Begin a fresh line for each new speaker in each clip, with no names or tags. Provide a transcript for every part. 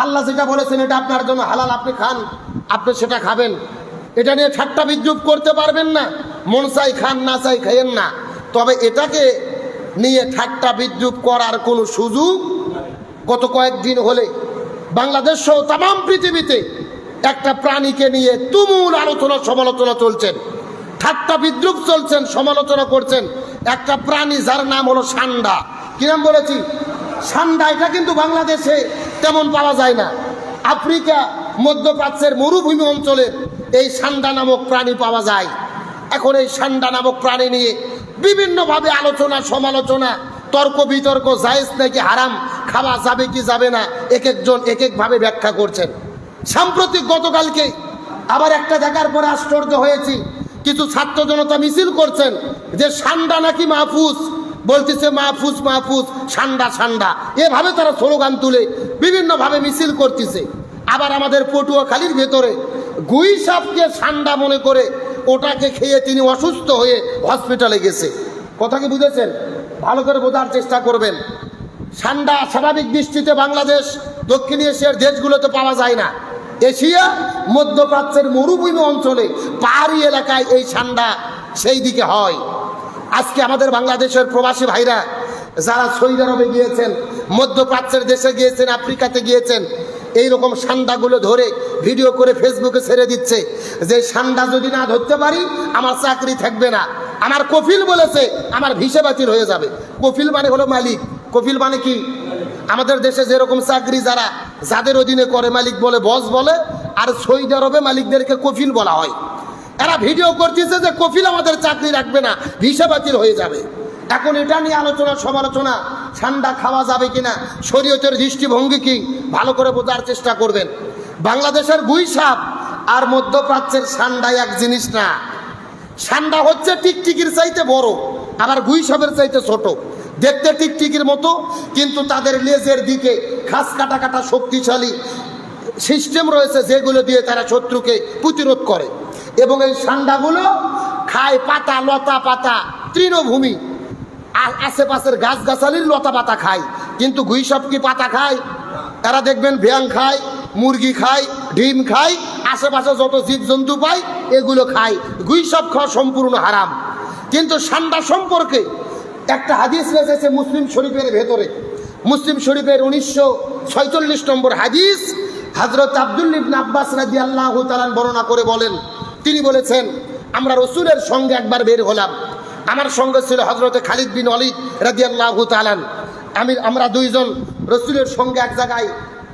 আল্লাহ যেটা বলেছেন এটা আপনার জন্য হালাল, আপনি খান, আপনি সেটা খাবেন। এটা নিয়ে ঠাট্টা বিদ্রুপ করতে পারবেন না। মন চাই খান, না চাই খাইয়েন না। তবে এটাকে নিয়ে ঠাট্টা বিদ্রুপ করার কোনো সুযোগ গত কয়েকদিন হলে বাংলাদেশ সহ তাম পৃথিবীতে একটা প্রাণীকে নিয়ে তুমুল আলোচনা সমালোচনা চলছেন, ঠাট্টা বিদ্রুপ চলছেন, সমালোচনা করছেন। একটা প্রাণী যার নাম হলো সান্ডা। কি নাম বলেছি? সান্ডা। এটা কিন্তু বাংলাদেশে তেমন পাওয়া যায় না। আফ্রিকা, মধ্যপ্রাচ্যের মরুভূমি অঞ্চলে এই সান্ডা নামক প্রাণী পাওয়া যায়। এখন এই সান্ডা নামক প্রাণী নিয়ে বিভিন্নভাবে আলোচনা সমালোচনা, তর্ক বিতর্ক, জায়েজ নাকি হারাম, খাওয়া যাবে কি যাবে না, এক একজন এক একভাবে ব্যাখ্যা করছেন। সাম্প্রতিক গতকালকে আবার একটা দেখার পরে আশ্চর্য হয়েছি, কিছু ছাত্র জনতা মিছিল করছেন যে সান্ডা নাকি মাহফুজ, বলতেছে মাহফুজ মাহফুজ, সান্ডা সান্ডা, এভাবে তারা স্লোগান তুলে বিভিন্নভাবে মিছিল করতেছে। আবার আমাদের পটুয়াখালীর ভেতরে গুই সাপকে সান্ডা মনে করে ওটাকে খেয়ে তিনি অসুস্থ হয়ে হসপিটালে গেছে। কথা কি বুঝেছেন? ভালো করে বোঝার চেষ্টা করবেন। সান্ডা স্বাভাবিক দৃষ্টিতে বাংলাদেশ, দক্ষিণ এশিয়ার দেশগুলোতে পাওয়া যায় না। এশিয়া, মধ্যপ্রাচ্যের মরুভূমি অঞ্চলে, পাহাড়ি এলাকায় এই সান্ডা সেই দিকে হয়। আজকে আমাদের বাংলাদেশের প্রবাসী ভাইরা যারা সৌদি আরবে গিয়েছেন, মধ্যপ্রাচ্যের দেশে গিয়েছেন, আফ্রিকাতে গিয়েছেন, এইরকম সান্ডাগুলো ধরে ভিডিও করে ফেসবুকে ছেড়ে দিচ্ছে যে সান্ডা যদি না ধরতে পারি আমার চাকরি থাকবে না। আমার কফিল বলেছে আমার ভিসা বাতিল হয়ে যাবে। কফিল মানে হলো মালিক। কফিল মানে কি? আমাদের দেশে যেরকম চাকরি যারা যাদের অধীনে করে মালিক বলে, বস বলে, আর সৌদি আরবে মালিকদেরকে কফিল বলা হয়। এরা ভিডিও করতেছে যে কফিল আমাদের চাকরি রাখবে না, ভিসা বাতিল হয়ে যাবে। এখন এটা নিয়ে আলোচনা সমালোচনা, সান্ডা খাওয়া যাবে কিনা, শরীয়তের দৃষ্টিভঙ্গি কি, ভালো করে বোঝার চেষ্টা করবেন। বাংলাদেশের গুই সাপ আর মধ্যপ্রাচ্যের সান্ডা এক জিনিস না। সান্ডা হচ্ছে টিকটিকির চাইতে বড়, আবার গুই সাপের চাইতে ছোট। দেখতে টিকটিকির মতো, কিন্তু তাদের লেজের দিকে খাস কাটা কাটা শক্তিশালী সিস্টেম রয়েছে যেগুলো দিয়ে তারা শত্রুকে প্রতিরোধ করে। এবং এই সান্ডাগুলো খায় পাতা, লতা পাতা, তৃণভূমি, আশেপাশের গাছগাছালির লতা পাতা খায়। কিন্তু গুই সাপ কি পাতা খায়? এরা দেখবেন ব্যাং খায়, মুরগি খায়, ডিম খায়, আশেপাশে যত জীবজন্তু পায় এগুলো খায়। গুই সাপ খাওয়া সম্পূর্ণ হারাম। কিন্তু সান্ডা সম্পর্কে একটা হাদিস রয়েছে মুসলিম শরীফের ভেতরে। মুসলিম শরীফের 1946 নম্বর হাদিস। হযরত আব্দুল্লাহ ইবনে আব্বাস রাদিয়াল্লাহু তাআলা বর্ণনা করে বলেন, তিনি বলেছেন আমরা রসুলের সঙ্গে একবার বের হলাম। আমার সঙ্গে ছিল হযরতে খালিদ বিন ওয়ালিদ রাদিয়াল্লাহু তাআলা। আমরা দুইজন রসুলের সঙ্গে এক জায়গায়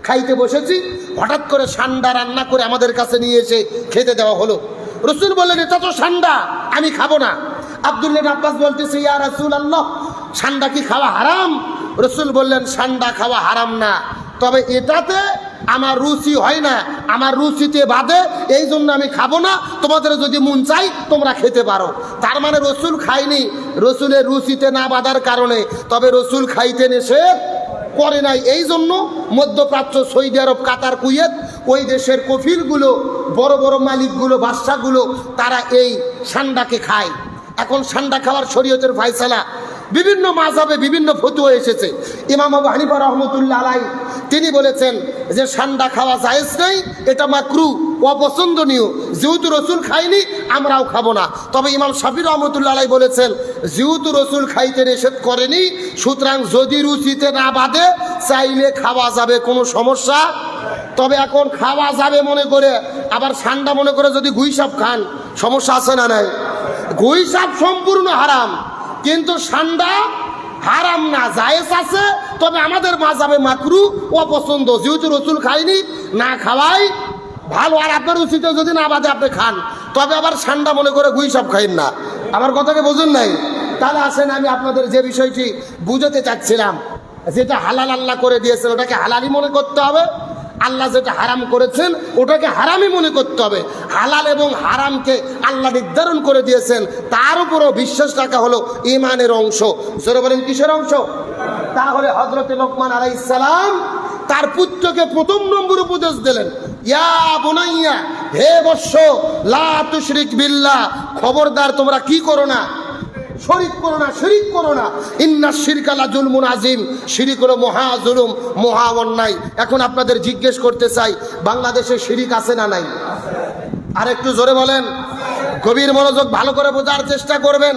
খাইতে বসেছি। হঠাৎ করে সান্ডা রান্না করে আমাদের কাছে নিয়ে এসে খেতে দেওয়া হলো। রসুল বললেন এটা তো সান্ডা, আমি খাবো না। আব্দুল্লাহ ইবনে আব্বাস বলতেছে ইয়া রাসূলুল্লাহ, সান্ডা কি খাওয়া হারাম? রসুল বললেন সান্ডা খাওয়া হারাম না, তবে এটাতে আমার রুচি হয় না, আমার রুচিতে বাদে, এই জন্য আমি খাবো না। তোমাদের যদি মন চাই তোমরা খেতে পারো। তার মানে রসুল খায়নি রসুলের রুচিতে না বাঁধার কারণে, তবে রসুল খাইতে নিষেধ করে নাই। এই জন্য মধ্যপ্রাচ্য, সৌদি আরব, কাতার, কুয়েত, ওই দেশের কফিলগুলো, বড় বড় মালিকগুলো, বাদশাগুলো, তারা এই সান্ডাকে খায়। এখন সান্ডা খাওয়ার শরীয়তের ফায়সালা বিভিন্ন মাযহাবে বিভিন্ন ফতোয়া এসেছে। ইমাম আবু হানিফা রাহমাতুল্লাহ আলাইহি তিনি বলেছেন যে সান্ডা খাওয়া জায়েজ নেই, এটা মাকরুহ, অপছন্দনীয়। যেহেতু রসুল খায়নি আমরাও খাবো না। তবে ইমাম শাফিঈ রাহমাতুল্লাহ আলাইহি বলেছেন যেহেতু রসুল খাইতে নিষেধ করেনি, সুতরাং যদি রুচিতে না বাঁধে চাইলে খাওয়া যাবে, কোনো সমস্যা। তবে এখন খাওয়া যাবে মনে করে আবার সান্ডা মনে করে যদি গুই সাপ খান, সমস্যা আছে না নাই? গুই সাপ সম্পূর্ণ হারাম, কিন্তু সান্ডা হারাম না, জায়েজ আছে। তবে আমাদের মাযহাবে মাকরুহ, অপছন্দ। যেহেতু রসুল খায়নি, না খাওয়াই ভালো। আর আপনার রুচিতে যদি না বাদে আপনি খান, তবে আবার সান্ডা মনে করে গুই সাপ খাইন না। আমার কথাকে বুঝুন নাই? তাহলে আসেন আমি আপনাদের যে বিষয়টি বুঝাতে চাচ্ছিলাম, যেটা হালাল আল্লাহ করে দিয়েছেন ওটাকে হালালই মনে করতে হবে, আল্লাহ যেটা হারাম করেছেন ওটাকে হারামই মনে করতে হবে। হালাল এবং হারামকে আল্লাহ নির্ধারণ করে দিয়েছেন, তার উপরও বিশ্বাস রাখা হলো ঈমানের অংশ। জোরে বলেন কিসের অংশ? তাহলে হযরত লোকমান আলাইহিস সালাম তার পুত্রকে প্রথম নম্বর উপদেশ দিলেন, ইয়া বুনাইয়া, হে বৎস, লা তুশরিক বিল্লাহ, খবরদার তোমরা কি করো না, শরিক করো না, শিরিক করো না। ইন্নাশ শিরকা লাযুলমুন আযীম, শিরিক হলো মহা জুলুম, মহা অন্যায়। এখন আপনাদের জিজ্ঞেস করতে চাই, বাংলাদেশে শিরিক আছে না নাই? আর একটু জোরে বলেন, গভীর মনোযোগ, ভালো করে বোঝার চেষ্টা করবেন।